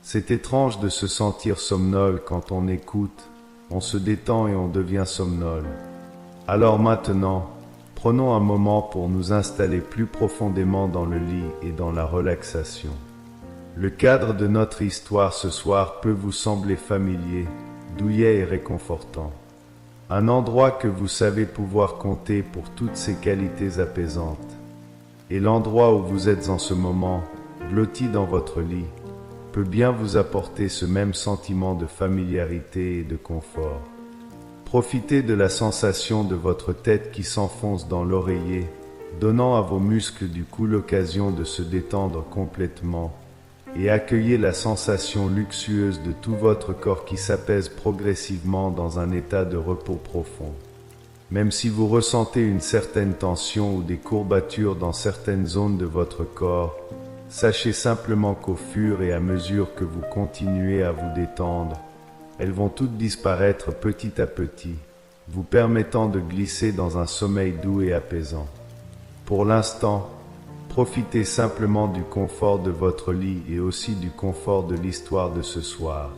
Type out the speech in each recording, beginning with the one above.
C'est étrange de se sentir somnole quand on écoute, on se détend et on devient somnole. Alors maintenant, prenons un moment pour nous installer plus profondément dans le lit et dans la relaxation. Le cadre de notre histoire ce soir peut vous sembler familier, douillet et réconfortant. Un endroit que vous savez pouvoir compter pour toutes ses qualités apaisantes. Et l'endroit où vous êtes en ce moment, blotti dans votre lit, peut bien vous apporter ce même sentiment de familiarité et de confort. Profitez de la sensation de votre tête qui s'enfonce dans l'oreiller, donnant à vos muscles du cou l'occasion de se détendre complètement, et accueillez la sensation luxueuse de tout votre corps qui s'apaise progressivement dans un état de repos profond. Même si vous ressentez une certaine tension ou des courbatures dans certaines zones de votre corps, sachez simplement qu'au fur et à mesure que vous continuez à vous détendre, elles vont toutes disparaître petit à petit, vous permettant de glisser dans un sommeil doux et apaisant. Pour l'instant, profitez simplement du confort de votre lit et aussi du confort de l'histoire de ce soir.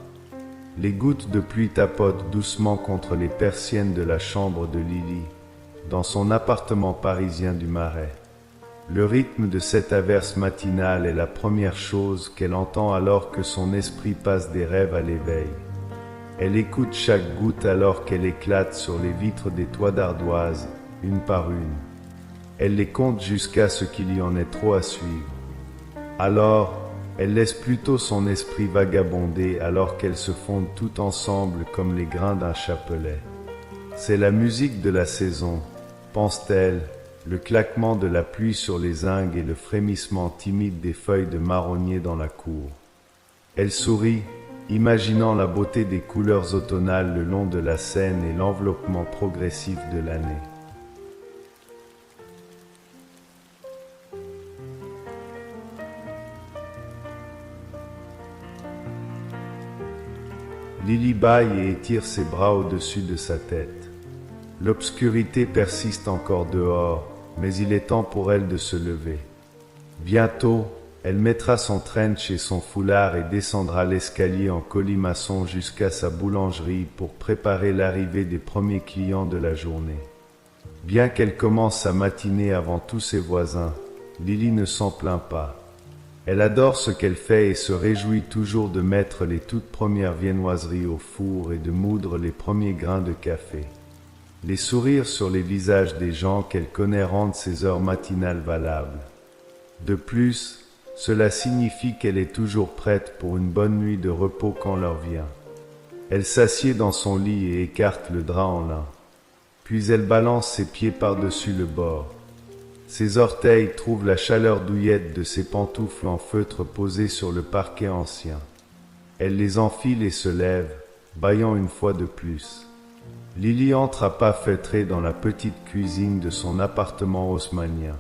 Les gouttes de pluie tapotent doucement contre les persiennes de la chambre de Lily, dans son appartement parisien du Marais. Le rythme de cette averse matinale est la première chose qu'elle entend alors que son esprit passe des rêves à l'éveil. Elle écoute chaque goutte alors qu'elle éclate sur les vitres des toits d'ardoise, une par une. Elle les compte jusqu'à ce qu'il y en ait trop à suivre. Alors, elle laisse plutôt son esprit vagabonder alors qu'elles se fondent toutes ensemble comme les grains d'un chapelet. C'est la musique de la saison, pense-t-elle, le claquement de la pluie sur les zingues et le frémissement timide des feuilles de marronnier dans la cour. Elle sourit, imaginant la beauté des couleurs automnales le long de la Seine et l'enveloppement progressif de l'année. Lily bâille et étire ses bras au-dessus de sa tête. L'obscurité persiste encore dehors, mais il est temps pour elle de se lever. Bientôt, elle mettra son trench et son foulard et descendra l'escalier en colimaçon jusqu'à sa boulangerie pour préparer l'arrivée des premiers clients de la journée. Bien qu'elle commence sa matinée avant tous ses voisins, Lily ne s'en plaint pas. Elle adore ce qu'elle fait et se réjouit toujours de mettre les toutes premières viennoiseries au four et de moudre les premiers grains de café. Les sourires sur les visages des gens qu'elle connaît rendent ces heures matinales valables. De plus, cela signifie qu'elle est toujours prête pour une bonne nuit de repos quand l'heure vient. Elle s'assied dans son lit et écarte le drap en lin. Puis elle balance ses pieds par-dessus le bord. Ses orteils trouvent la chaleur douillette de ses pantoufles en feutre posées sur le parquet ancien. Elle les enfile et se lève, bâillant une fois de plus. Lily entre à pas feutrés dans la petite cuisine de son appartement haussmannien.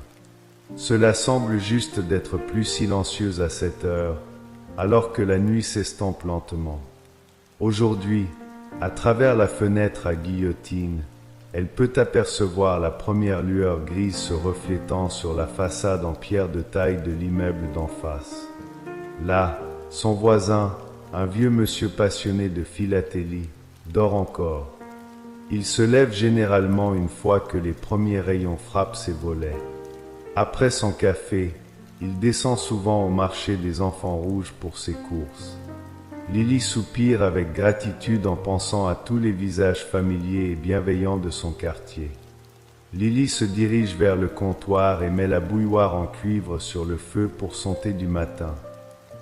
Cela semble juste d'être plus silencieuse à cette heure, alors que la nuit s'estompe lentement. Aujourd'hui, à travers la fenêtre à guillotine, elle peut apercevoir la première lueur grise se reflétant sur la façade en pierre de taille de l'immeuble d'en face. Là, son voisin, un vieux monsieur passionné de philatélie, dort encore. Il se lève généralement une fois que les premiers rayons frappent ses volets. Après son café, il descend souvent au marché des enfants rouges pour ses courses. Lily soupire avec gratitude en pensant à tous les visages familiers et bienveillants de son quartier. Lily se dirige vers le comptoir et met la bouilloire en cuivre sur le feu pour son thé du matin.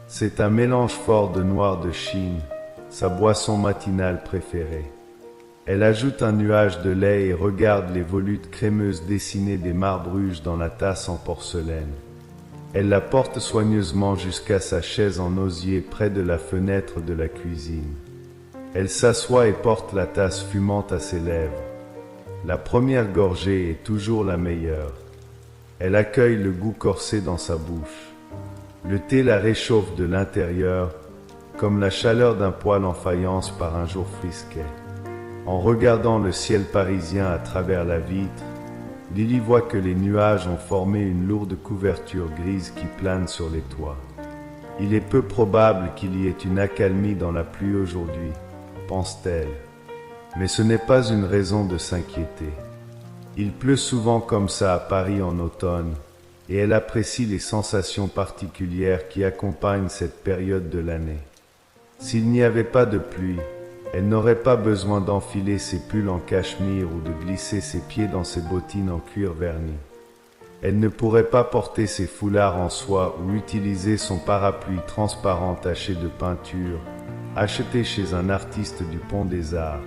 C'est un mélange fort de noir de Chine, sa boisson matinale préférée. Elle ajoute un nuage de lait et regarde les volutes crémeuses dessiner des marbruges dans la tasse en porcelaine. Elle la porte soigneusement jusqu'à sa chaise en osier près de la fenêtre de la cuisine. Elle s'assoit et porte la tasse fumante à ses lèvres. La première gorgée est toujours la meilleure. Elle accueille le goût corsé dans sa bouche. Le thé la réchauffe de l'intérieur, comme la chaleur d'un poêle en faïence par un jour frisquet. En regardant le ciel parisien à travers la vitre, Lily voit que les nuages ont formé une lourde couverture grise qui plane sur les toits. Il est peu probable qu'il y ait une accalmie dans la pluie aujourd'hui, pense-t-elle. Mais ce n'est pas une raison de s'inquiéter. Il pleut souvent comme ça à Paris en automne, et elle apprécie les sensations particulières qui accompagnent cette période de l'année. S'il n'y avait pas de pluie, elle n'aurait pas besoin d'enfiler ses pulls en cachemire ou de glisser ses pieds dans ses bottines en cuir verni. Elle ne pourrait pas porter ses foulards en soie ou utiliser son parapluie transparent taché de peinture, acheté chez un artiste du Pont des Arts.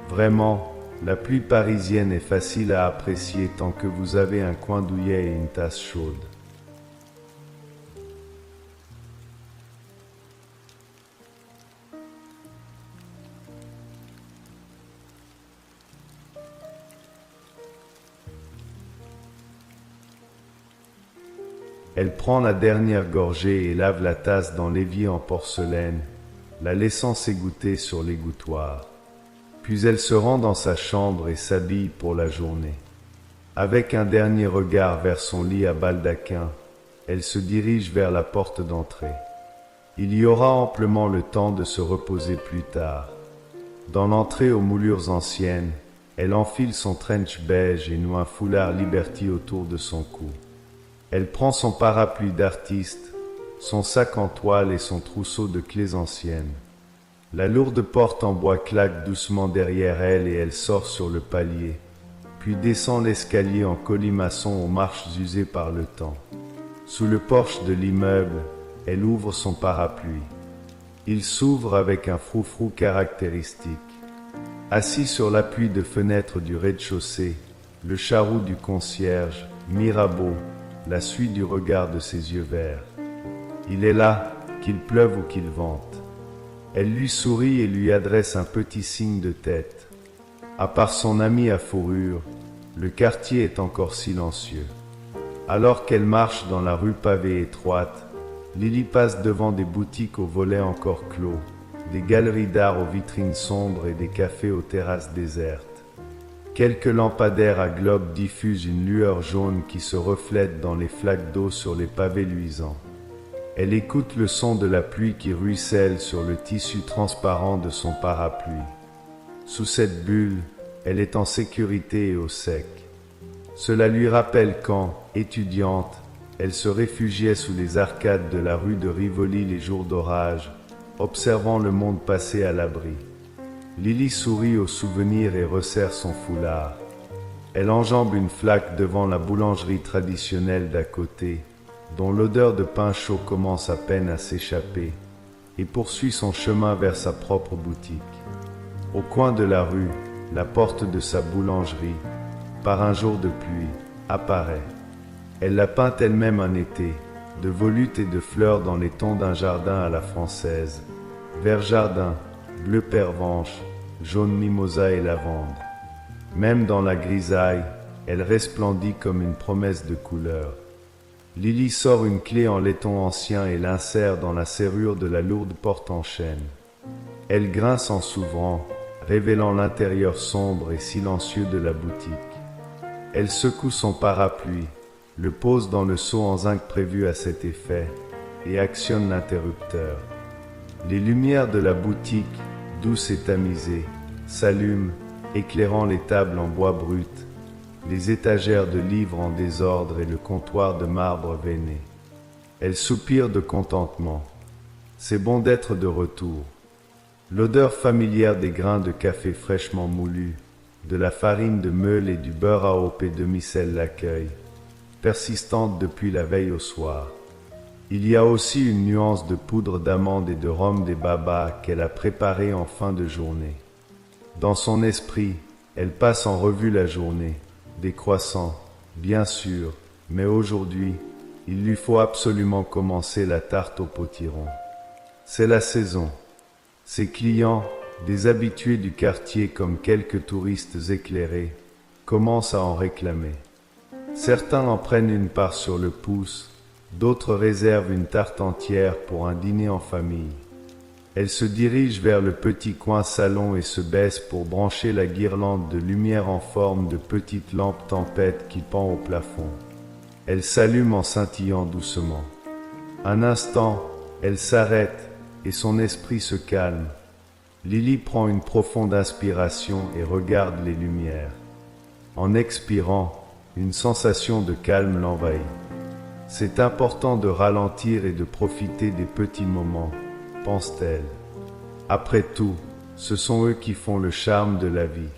Vraiment, la pluie parisienne est facile à apprécier tant que vous avez un coin douillet et une tasse chaude. Elle prend la dernière gorgée et lave la tasse dans l'évier en porcelaine, la laissant s'égoutter sur l'égouttoir. Puis elle se rend dans sa chambre et s'habille pour la journée. Avec un dernier regard vers son lit à baldaquin, elle se dirige vers la porte d'entrée. Il y aura amplement le temps de se reposer plus tard. Dans l'entrée aux moulures anciennes, elle enfile son trench beige et noue un foulard Liberty autour de son cou. Elle prend son parapluie d'artiste, son sac en toile et son trousseau de clés anciennes. La lourde porte en bois claque doucement derrière elle et elle sort sur le palier, puis descend l'escalier en colimaçon aux marches usées par le temps. Sous le porche de l'immeuble, elle ouvre son parapluie. Il s'ouvre avec un froufrou caractéristique. Assis sur l'appui de fenêtre du rez-de-chaussée, le charroux du concierge, Mirabeau, la suit du regard de ses yeux verts. Il est là, qu'il pleuve ou qu'il vente. Elle lui sourit et lui adresse un petit signe de tête. À part son ami à fourrure, le quartier est encore silencieux. Alors qu'elle marche dans la rue pavée étroite, Lily passe devant des boutiques aux volets encore clos, des galeries d'art aux vitrines sombres et des cafés aux terrasses désertes. Quelques lampadaires à globes diffusent une lueur jaune qui se reflète dans les flaques d'eau sur les pavés luisants. Elle écoute le son de la pluie qui ruisselle sur le tissu transparent de son parapluie. Sous cette bulle, elle est en sécurité et au sec. Cela lui rappelle quand, étudiante, elle se réfugiait sous les arcades de la rue de Rivoli les jours d'orage, observant le monde passer à l'abri. Lily sourit au souvenir et resserre son foulard. Elle enjambe une flaque devant la boulangerie traditionnelle d'à côté, dont l'odeur de pain chaud commence à peine à s'échapper, et poursuit son chemin vers sa propre boutique. Au coin de la rue, la porte de sa boulangerie, par un jour de pluie, apparaît. Elle l'a peinte elle-même un été, de volutes et de fleurs dans les tons d'un jardin à la française, vert jardin, bleu pervenche, jaune mimosa et lavande. Même dans la grisaille, elle resplendit comme une promesse de couleur. Lily sort une clé en laiton ancien et l'insère dans la serrure de la lourde porte en chêne. Elle grince en s'ouvrant, révélant l'intérieur sombre et silencieux de la boutique. Elle secoue son parapluie, le pose dans le seau en zinc prévu à cet effet, et actionne l'interrupteur. Les lumières de la boutique, douces et tamisées, s'allument, éclairant les tables en bois brut, les étagères de livres en désordre et le comptoir de marbre veiné. Elle soupire de contentement. C'est bon d'être de retour. L'odeur familière des grains de café fraîchement moulus, de la farine de meule et du beurre AOP demi-sel l'accueille, persistante depuis la veille au soir. Il y a aussi une nuance de poudre d'amande et de rhum des babas qu'elle a préparé en fin de journée. Dans son esprit, elle passe en revue la journée. Des croissants, bien sûr, mais aujourd'hui, il lui faut absolument commencer la tarte au potiron. C'est la saison. Ses clients, des habitués du quartier comme quelques touristes éclairés, commencent à en réclamer. Certains en prennent une part sur le pouce, d'autres réservent une tarte entière pour un dîner en famille. Elle se dirige vers le petit coin salon et se baisse pour brancher la guirlande de lumière en forme de petite lampe tempête qui pend au plafond. Elle s'allume en scintillant doucement. Un instant, Elle s'arrête et son esprit se calme. Lily prend une profonde inspiration et regarde les lumières. En expirant, une sensation de calme l'envahit. C'est important de ralentir et de profiter des petits moments, pense-t-elle. Après tout, ce sont eux qui font le charme de la vie.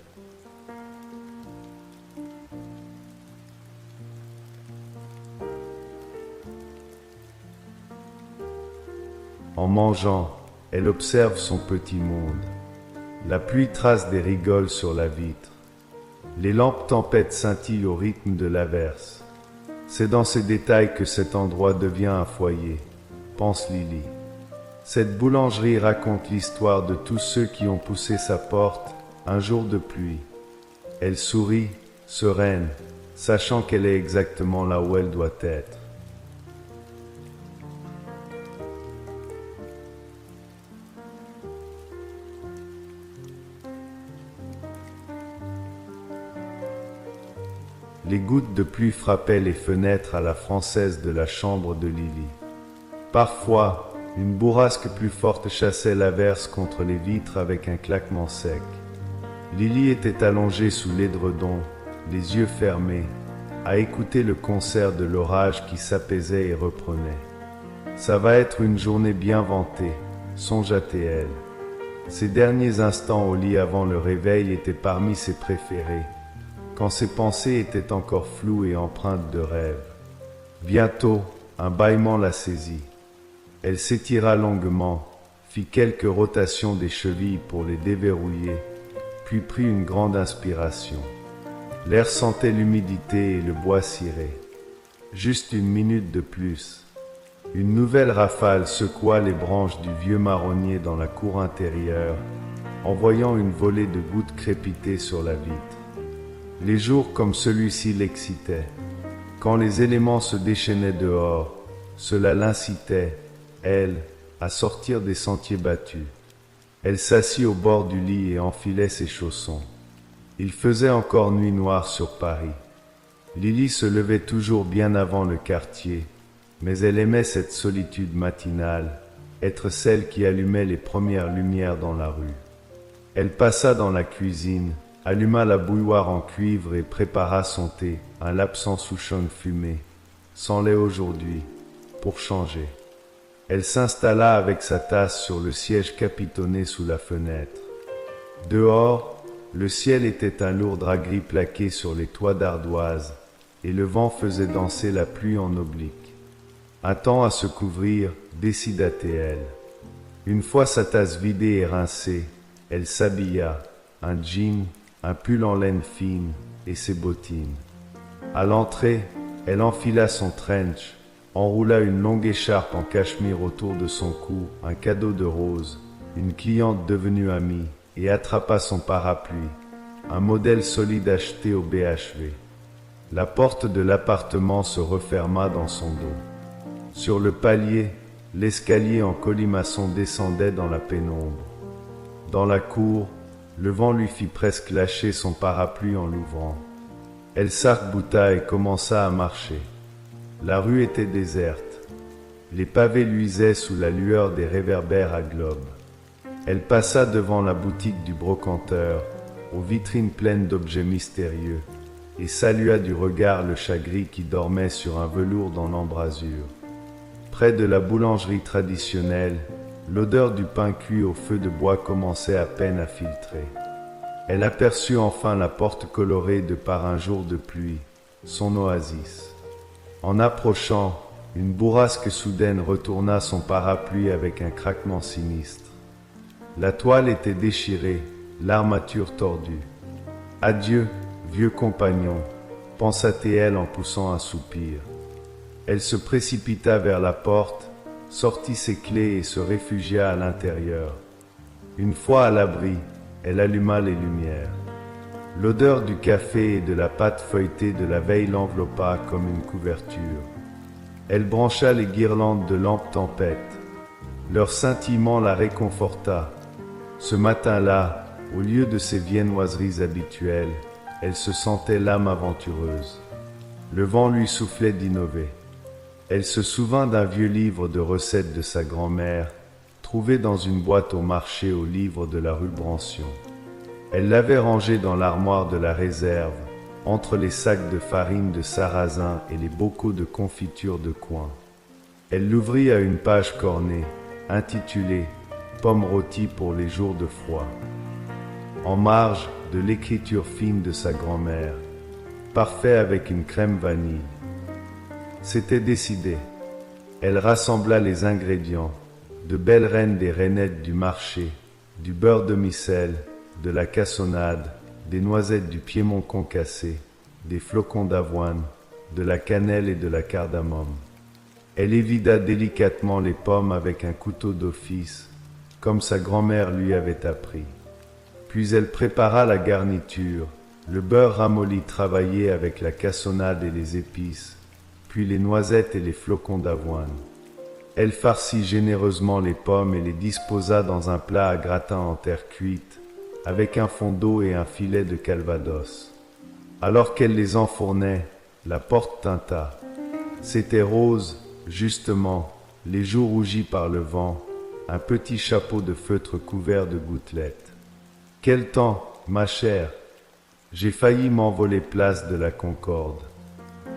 En mangeant, elle observe son petit monde. La pluie trace des rigoles sur la vitre. Les lampes tempêtes scintillent au rythme de l'averse. C'est dans ces détails que cet endroit devient un foyer, pense Lily. Cette boulangerie raconte l'histoire de tous ceux qui ont poussé sa porte un jour de pluie. Elle sourit, sereine, sachant qu'elle est exactement là où elle doit être. Les gouttes de pluie frappaient les fenêtres à la française de la chambre de Lily. Parfois, une bourrasque plus forte chassait l'averse contre les vitres avec un claquement sec. Lily était allongée sous l'édredon, les yeux fermés, à écouter le concert de l'orage qui s'apaisait et reprenait. Ça va être une journée bien ventée, songea-t-elle. Ses derniers instants au lit avant le réveil étaient parmi ses préférés, quand ses pensées étaient encore floues et empreintes de rêves. Bientôt, un bâillement la saisit. Elle s'étira longuement, fit quelques rotations des chevilles pour les déverrouiller, puis prit une grande inspiration. L'air sentait l'humidité et le bois ciré. Juste une minute de plus. Une nouvelle rafale secoua les branches du vieux marronnier dans la cour intérieure, envoyant une volée de gouttes crépiter sur la vitre. Les jours comme celui-ci l'excitaient. Quand les éléments se déchaînaient dehors, cela l'incitait, elle, à sortir des sentiers battus. Elle s'assit au bord du lit et enfilait ses chaussons. Il faisait encore nuit noire sur Paris. Lily se levait toujours bien avant le quartier, mais elle aimait cette solitude matinale, être celle qui allumait les premières lumières dans la rue. Elle passa dans la cuisine, alluma la bouilloire en cuivre et prépara son thé, un lapsang souchong fumé, sans lait aujourd'hui, pour changer. Elle s'installa avec sa tasse sur le siège capitonné sous la fenêtre. Dehors, le ciel était un lourd drap gris plaqué sur les toits d'ardoise, et le vent faisait danser la pluie en oblique. Un temps à se couvrir, décida-t-elle. Une fois sa tasse vidée et rincée, elle s'habilla, un jean, un pull en laine fine et ses bottines. À l'entrée, elle enfila son trench, enroula une longue écharpe en cachemire autour de son cou, un cadeau de rose, une cliente devenue amie, et attrapa son parapluie, un modèle solide acheté au BHV. La porte de l'appartement se referma dans son dos. Sur le palier, l'escalier en colimaçon descendait dans la pénombre. Dans la cour, le vent lui fit presque lâcher son parapluie en l'ouvrant. Elle s'arc-bouta et commença à marcher. La rue était déserte. Les pavés luisaient sous la lueur des réverbères à globes. Elle passa devant la boutique du brocanteur, aux vitrines pleines d'objets mystérieux, et salua du regard le chat gris qui dormait sur un velours dans l'embrasure. Près de la boulangerie traditionnelle, l'odeur du pain cuit au feu de bois commençait à peine à filtrer. Elle aperçut enfin la porte colorée de par un jour de pluie, son oasis. En approchant, une bourrasque soudaine retourna son parapluie avec un craquement sinistre. La toile était déchirée, l'armature tordue. « Adieu, vieux compagnon », pensa-t-elle en poussant un soupir. Elle se précipita vers la porte, sortit ses clés et se réfugia à l'intérieur. Une fois à l'abri, elle alluma les lumières. L'odeur du café et de la pâte feuilletée de la veille l'enveloppa comme une couverture. Elle brancha les guirlandes de lampes tempête. Leur scintillement la réconforta. Ce matin-là, au lieu de ses viennoiseries habituelles, elle se sentait l'âme aventureuse. Le vent lui soufflait d'innover. Elle se souvint d'un vieux livre de recettes de sa grand-mère, trouvé dans une boîte au marché aux livres de la rue Brancion. Elle l'avait rangé dans l'armoire de la réserve, entre les sacs de farine de sarrasin et les bocaux de confiture de coin. Elle l'ouvrit à une page cornée, intitulée « Pommes rôties pour les jours de froid ». En marge, de l'écriture fine de sa grand-mère, parfait avec une crème vanille. C'était décidé. Elle rassembla les ingrédients, de belles reines des rainettes du marché, du beurre de micelle, de la cassonade, des noisettes du Piémont concassé, des flocons d'avoine, de la cannelle et de la cardamome. Elle évida délicatement les pommes avec un couteau d'office, comme sa grand-mère lui avait appris. Puis elle prépara la garniture, le beurre ramolli travaillé avec la cassonade et les épices, puis les noisettes et les flocons d'avoine. Elle farcit généreusement les pommes et les disposa dans un plat à gratin en terre cuite, avec un fond d'eau et un filet de calvados. Alors qu'elle les enfournait, la porte tinta. C'était Rose, justement, les joues rougies par le vent, un petit chapeau de feutre couvert de gouttelettes. « Quel temps, ma chère ! J'ai failli m'envoler place de la Concorde »,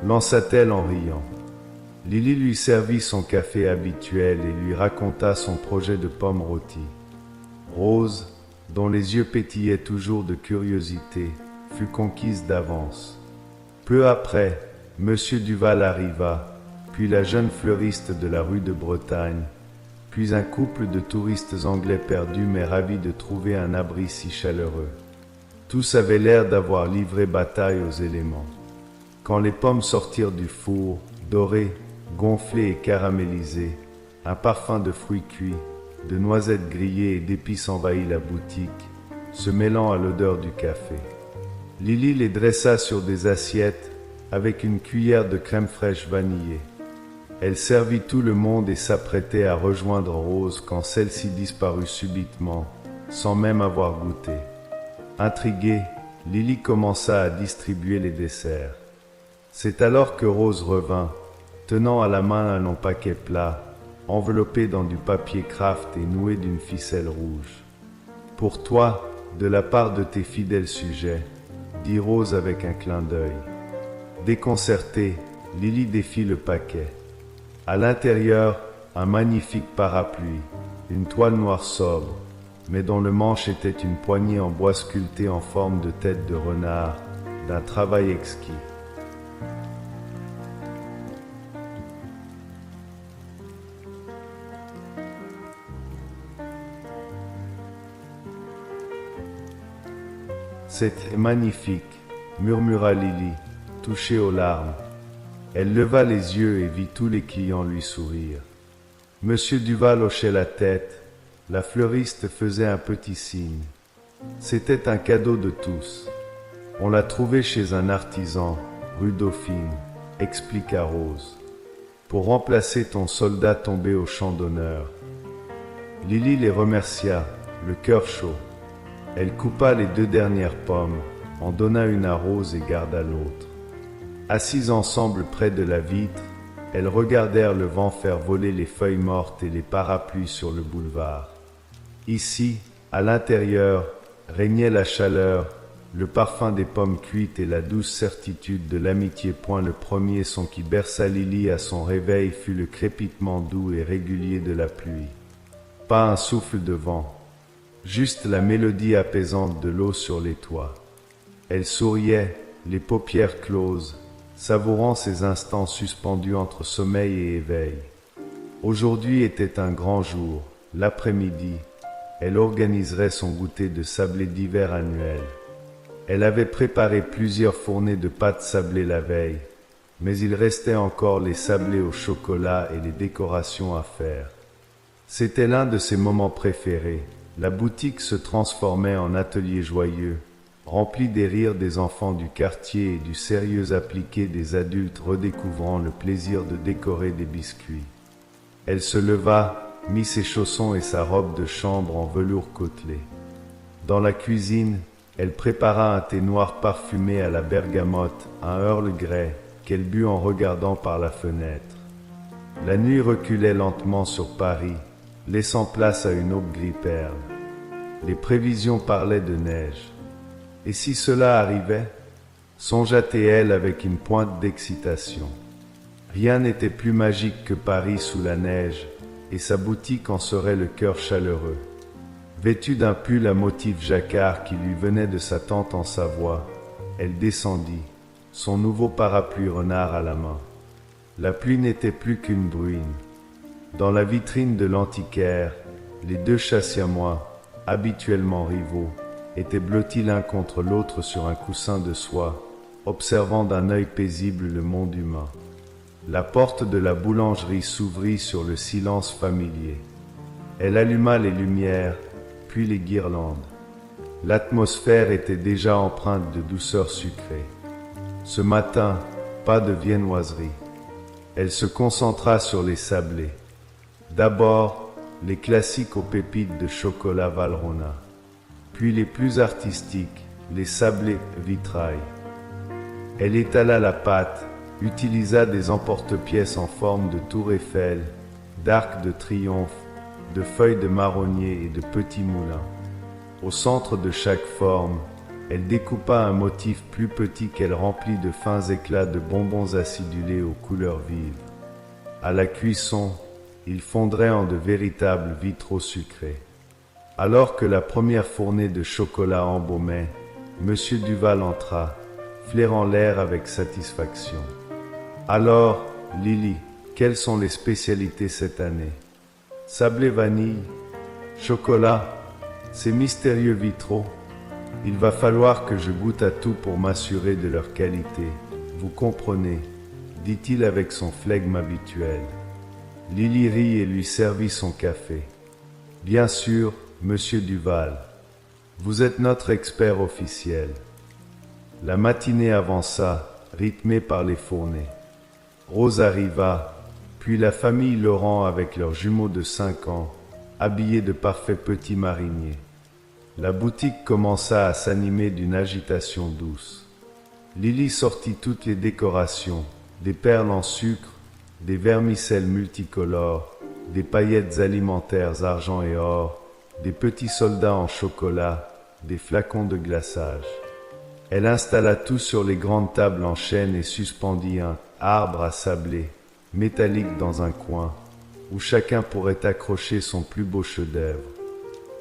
lança-t-elle en riant. Lily lui servit son café habituel et lui raconta son projet de pommes rôties. Rose, dont les yeux pétillaient toujours de curiosité, fut conquise d'avance. Peu après, Monsieur Duval arriva, puis la jeune fleuriste de la rue de Bretagne, puis un couple de touristes anglais perdus mais ravis de trouver un abri si chaleureux. Tous avaient l'air d'avoir livré bataille aux éléments. Quand les pommes sortirent du four, dorées, gonflées et caramélisées, un parfum de fruits cuits, de noisettes grillées et d'épices envahit la boutique, se mêlant à l'odeur du café. Lily les dressa sur des assiettes avec une cuillère de crème fraîche vanillée. Elle servit tout le monde et s'apprêtait à rejoindre Rose quand celle-ci disparut subitement, sans même avoir goûté. Intriguée, Lily commença à distribuer les desserts. C'est alors que Rose revint, tenant à la main un long paquet plat, enveloppé dans du papier kraft et noué d'une ficelle rouge. « Pour toi, de la part de tes fidèles sujets », dit Rose avec un clin d'œil. Déconcertée, Lily défit le paquet. À l'intérieur, un magnifique parapluie, une toile noire sobre, mais dont le manche était une poignée en bois sculptée en forme de tête de renard, d'un travail exquis. C'était magnifique, murmura Lily, touchée aux larmes. Elle leva les yeux et vit tous les clients lui sourire. Monsieur Duval hochait la tête, la fleuriste faisait un petit signe. C'était un cadeau de tous. On l'a trouvé chez un artisan, rue Dauphine, expliqua Rose, pour remplacer ton soldat tombé au champ d'honneur. Lily les remercia, le cœur chaud. Elle coupa les 2 dernières pommes, en donna une à Rose et garda l'autre. Assises ensemble près de la vitre, elles regardèrent le vent faire voler les feuilles mortes et les parapluies sur le boulevard. Ici, à l'intérieur, régnait la chaleur, le parfum des pommes cuites et la douce certitude de l'amitié. Le premier son qui berça Lily à son réveil fut le crépitement doux et régulier de la pluie. Pas un souffle de vent, juste la mélodie apaisante de l'eau sur les toits. Elle souriait, les paupières closes, savourant ces instants suspendus entre sommeil et éveil. Aujourd'hui était un grand jour, l'après-midi, elle organiserait son goûter de sablé d'hiver annuel. Elle avait préparé plusieurs fournées de pâtes sablées la veille, mais il restait encore les sablés au chocolat et les décorations à faire. C'était l'un de ses moments préférés. La boutique se transformait en atelier joyeux, rempli des rires des enfants du quartier et du sérieux appliqué des adultes redécouvrant le plaisir de décorer des biscuits. Elle se leva, mit ses chaussons et sa robe de chambre en velours côtelé. Dans la cuisine, elle prépara un thé noir parfumé à la bergamote, un Earl Grey, qu'elle but en regardant par la fenêtre. La nuit reculait lentement sur Paris, laissant place à une aube gris-perle. Les prévisions parlaient de neige. Et si cela arrivait? Songea-t-elle avec une pointe d'excitation. Rien n'était plus magique que Paris sous la neige, et sa boutique en serait le cœur chaleureux. Vêtue d'un pull à motif jacquard qui lui venait de sa tante en Savoie, elle descendit, son nouveau parapluie renard à la main. La pluie n'était plus qu'une bruine. Dans la vitrine de l'antiquaire, les deux chats siamois, habituellement rivaux, étaient blottis l'un contre l'autre sur un coussin de soie, observant d'un œil paisible le monde humain. La porte de la boulangerie s'ouvrit sur le silence familier. Elle alluma les lumières, puis les guirlandes. L'atmosphère était déjà empreinte de douceur sucrée. Ce matin, pas de viennoiserie. Elle se concentra sur les sablés. D'abord, les classiques aux pépites de chocolat Valrhona. Puis les plus artistiques, les sablés vitrail. Elle étala la pâte, utilisa des emporte-pièces en forme de tour Eiffel, d'arc de triomphe, de feuilles de marronnier et de petits moulins. Au centre de chaque forme, elle découpa un motif plus petit qu'elle remplit de fins éclats de bonbons acidulés aux couleurs vives. À la cuisson, ils fondraient en de véritables vitraux sucrés. Alors que la première fournée de chocolat embaumait, Monsieur Duval entra, flairant l'air avec satisfaction. « Alors, Lily, quelles sont les spécialités cette année? Sablé vanille, chocolat, ces mystérieux vitraux. Il va falloir que je goûte à tout pour m'assurer de leur qualité. Vous comprenez, dit-il avec son flegme habituel. Lily rit et lui servit son café. Bien sûr, Monsieur Duval, vous êtes notre expert officiel. La matinée avança, rythmée par les fournées. Rose arriva, puis la famille Laurent avec leurs jumeaux de 5 ans, habillés de parfaits petits mariniers. La boutique commença à s'animer d'une agitation douce. Lily sortit toutes les décorations, des perles en sucre, des vermicelles multicolores, des paillettes alimentaires argent et or, des petits soldats en chocolat, des flacons de glaçage. Elle installa tout sur les grandes tables en chêne et suspendit un arbre à sablé, métallique dans un coin, où chacun pourrait accrocher son plus beau chef-d'œuvre.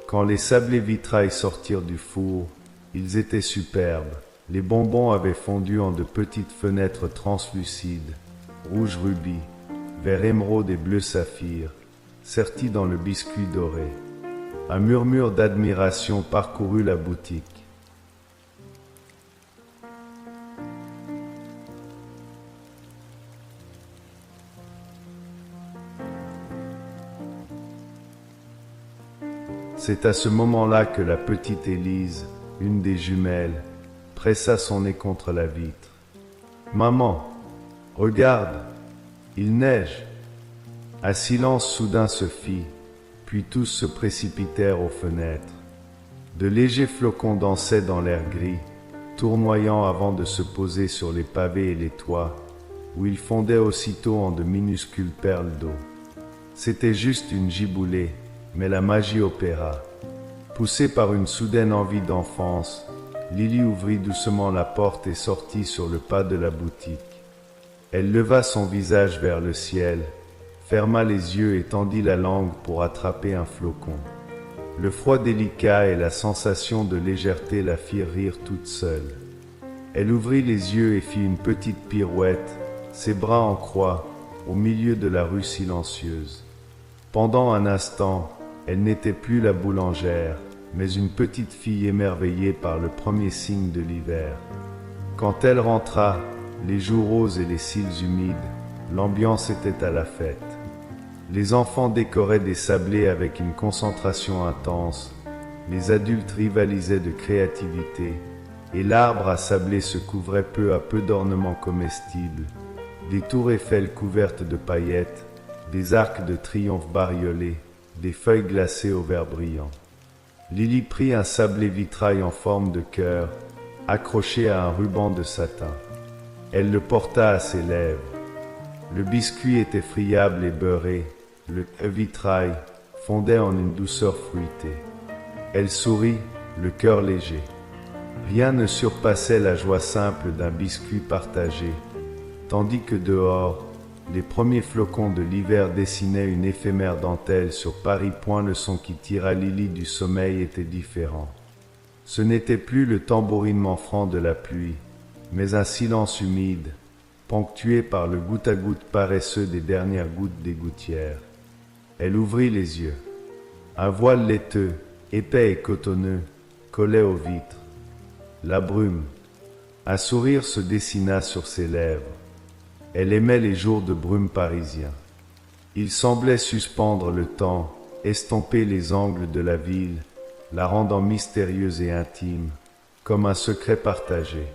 Quand les sablés vitrail sortirent du four, ils étaient superbes. Les bonbons avaient fondu en de petites fenêtres translucides, rouge rubis, vert émeraude et bleu saphir, sertis dans le biscuit doré. Un murmure d'admiration parcourut la boutique. C'est à ce moment-là que la petite Élise, une des jumelles, pressa son nez contre la vitre. « Maman, regarde, il neige !» Un silence soudain se fit, puis tous se précipitèrent aux fenêtres. De légers flocons dansaient dans l'air gris, tournoyant avant de se poser sur les pavés et les toits, où ils fondaient aussitôt en de minuscules perles d'eau. C'était juste une giboulée, mais la magie opéra. Poussée par une soudaine envie d'enfance, Lily ouvrit doucement la porte et sortit sur le pas de la boutique. Elle leva son visage vers le ciel, ferma les yeux et tendit la langue pour attraper un flocon. Le froid délicat et la sensation de légèreté la firent rire toute seule. Elle ouvrit les yeux et fit une petite pirouette, ses bras en croix, au milieu de la rue silencieuse. Pendant un instant, elle n'était plus la boulangère, mais une petite fille émerveillée par le premier signe de l'hiver. Quand elle rentra, les joues roses et les cils humides, l'ambiance était à la fête. Les enfants décoraient des sablés avec une concentration intense, les adultes rivalisaient de créativité, et l'arbre à sablés se couvrait peu à peu d'ornements comestibles, des tours Eiffel couvertes de paillettes, des arcs de triomphe bariolés, des feuilles glacées au vert brillant. Lily prit un sablé vitrail en forme de cœur, accroché à un ruban de satin. Elle le porta à ses lèvres. Le biscuit était friable et beurré, le vitrail fondait en une douceur fruitée. Elle sourit, le cœur léger. Rien ne surpassait la joie simple d'un biscuit partagé, tandis que dehors, les premiers flocons de l'hiver dessinaient une éphémère dentelle sur Paris. Le son qui tira Lily du sommeil était différent. Ce n'était plus le tambourinement franc de la pluie, mais un silence humide, ponctué par le goutte-à-goutte paresseux des dernières gouttes des gouttières. Elle ouvrit les yeux. Un voile laiteux, épais et cotonneux, collait aux vitres. La brume. Un sourire se dessina sur ses lèvres. Elle aimait les jours de brume parisiens. Ils semblaient suspendre le temps, estomper les angles de la ville, la rendant mystérieuse et intime, comme un secret partagé.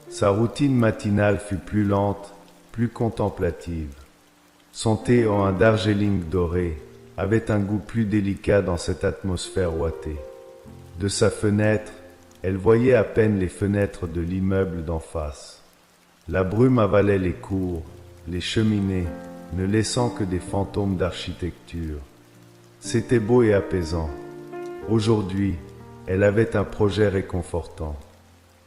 Sa routine matinale fut plus lente, plus contemplative. Son thé en un darjeeling doré avait un goût plus délicat dans cette atmosphère ouatée. De sa fenêtre, elle voyait à peine les fenêtres de l'immeuble d'en face. La brume avalait les cours, les cheminées, ne laissant que des fantômes d'architecture. C'était beau et apaisant. Aujourd'hui, elle avait un projet réconfortant.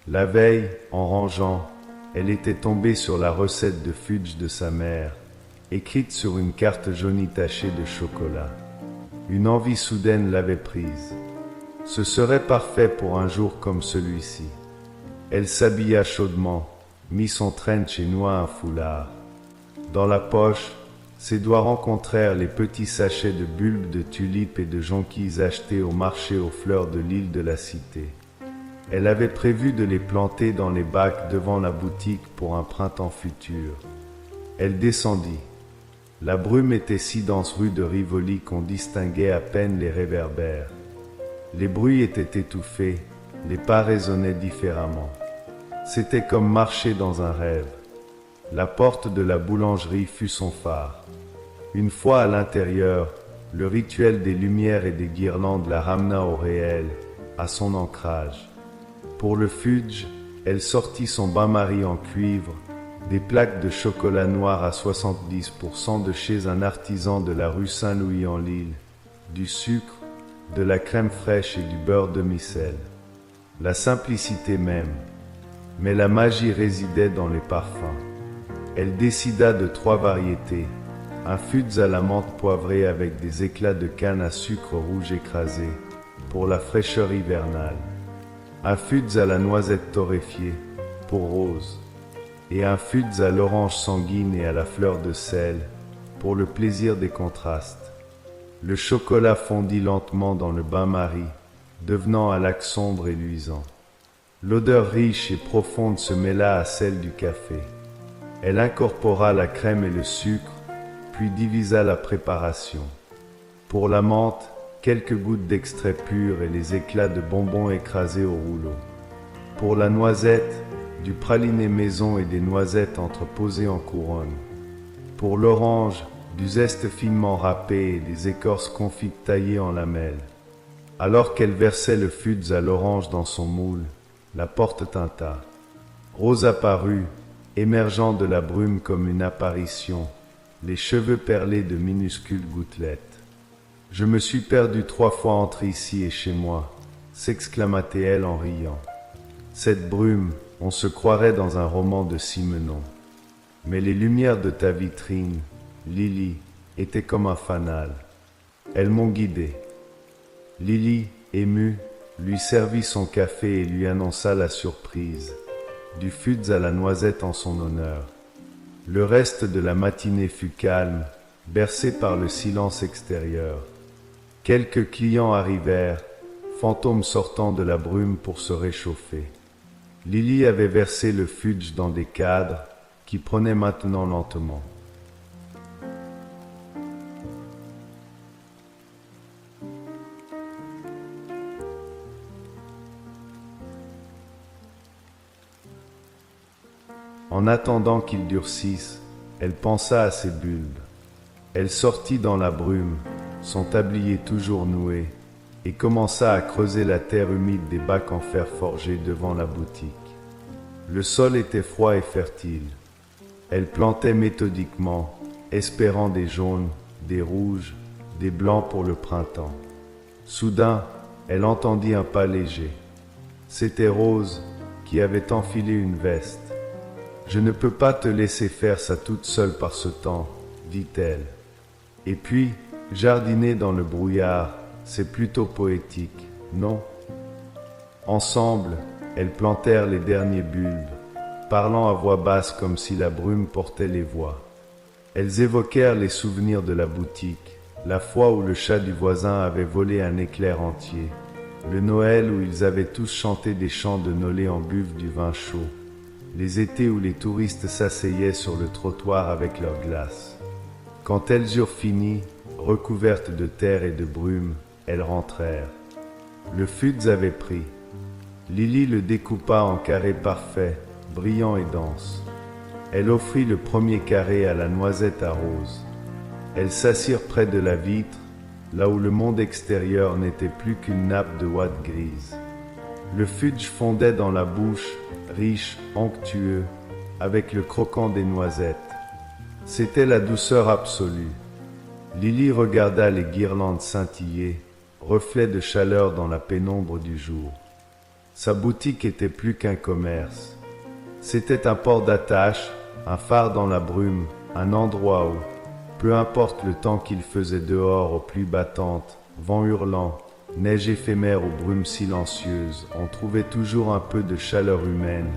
La veille, en rangeant, elle était tombée sur la recette de fudge de sa mère, écrite sur une carte jaunie tachée de chocolat. Une envie soudaine l'avait prise. Ce serait parfait pour un jour comme celui-ci. Elle s'habilla chaudement, mit son trench et noua un foulard. Dans la poche, ses doigts rencontrèrent les petits sachets de bulbes de tulipes et de jonquilles achetés au marché aux fleurs de l'île de la Cité. Elle avait prévu de les planter dans les bacs devant la boutique pour un printemps futur. Elle descendit. La brume était si dense rue de Rivoli qu'on distinguait à peine les réverbères. Les bruits étaient étouffés, les pas résonnaient différemment. C'était comme marcher dans un rêve. La porte de la boulangerie fut son phare. Une fois à l'intérieur, le rituel des lumières et des guirlandes la ramena au réel, à son ancrage. Pour le fudge, elle sortit son bain-marie en cuivre, des plaques de chocolat noir à 70% de chez un artisan de la rue Saint-Louis-en-l'Île, du sucre, de la crème fraîche et du beurre demi-sel. La simplicité même. Mais la magie résidait dans les parfums. Elle décida de 3 variétés, un fudge à la menthe poivrée avec des éclats de canne à sucre rouge écrasé, pour la fraîcheur hivernale, un fudge à la noisette torréfiée, pour Rose, et un fudge à l'orange sanguine et à la fleur de sel, pour le plaisir des contrastes. Le chocolat fondit lentement dans le bain-marie, devenant un lac sombre et luisant. L'odeur riche et profonde se mêla à celle du café. Elle incorpora la crème et le sucre, puis divisa la préparation. Pour la menthe, quelques gouttes d'extrait pur et les éclats de bonbons écrasés au rouleau. Pour la noisette, du praliné maison et des noisettes entreposées en couronne. Pour l'orange, du zeste finement râpé et des écorces confites taillées en lamelles. Alors qu'elle versait le fudge à l'orange dans son moule, la porte tinta. Rose apparut, émergeant de la brume comme une apparition, les cheveux perlés de minuscules gouttelettes. « Je me suis perdue 3 fois entre ici et chez moi », s'exclama-t-elle en riant. « Cette brume, on se croirait dans un roman de Simenon. Mais les lumières de ta vitrine, Lily, étaient comme un fanal. Elles m'ont guidé. » Lily, émue, lui servit son café et lui annonça la surprise, du fudge à la noisette en son honneur. Le reste de la matinée fut calme, bercé par le silence extérieur. Quelques clients arrivèrent, fantômes sortant de la brume pour se réchauffer. Lily avait versé le fudge dans des cadres qui prenaient maintenant lentement. En attendant qu'ils durcissent, elle pensa à ses bulbes. Elle sortit dans la brume, son tablier toujours noué, et commença à creuser la terre humide des bacs en fer forgé devant la boutique. Le sol était froid et fertile. Elle plantait méthodiquement, espérant des jaunes, des rouges, des blancs pour le printemps. Soudain, elle entendit un pas léger. C'était Rose, qui avait enfilé une veste. « Je ne peux pas te laisser faire ça toute seule par ce temps, » dit-elle. Et puis, jardiner dans le brouillard, c'est plutôt poétique, non? Ensemble, elles plantèrent les derniers bulbes, parlant à voix basse comme si la brume portait les voix. Elles évoquèrent les souvenirs de la boutique, la fois où le chat du voisin avait volé un éclair entier, le Noël où ils avaient tous chanté des chants de Nolé en buvant du vin chaud, les étés où les touristes s'asseyaient sur le trottoir avec leurs glaces. Quand elles eurent fini, recouvertes de terre et de brume, elles rentrèrent. Le fudge avait pris. Lily le découpa en carrés parfaits, brillants et denses. Elle offrit le premier carré à la noisette à Rose. Elles s'assirent près de la vitre, là où le monde extérieur n'était plus qu'une nappe de ouate grise. Le fudge fondait dans la bouche, riche, onctueux, avec le croquant des noisettes. C'était la douceur absolue. Lily regarda les guirlandes scintiller, reflets de chaleur dans la pénombre du jour. Sa boutique était plus qu'un commerce. C'était un port d'attache, un phare dans la brume, un endroit où, peu importe le temps qu'il faisait dehors aux pluies battantes, vent hurlant, neige éphémère aux brumes silencieuses, on trouvait toujours un peu de chaleur humaine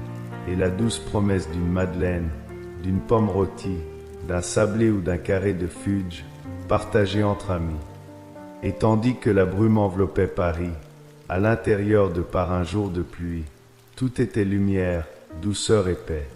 et la douce promesse d'une madeleine, d'une pomme rôtie, d'un sablé ou d'un carré de fudge, partagé entre amis. Et tandis que la brume enveloppait Paris, à l'intérieur de par un jour de pluie, tout était lumière, douceur et paix.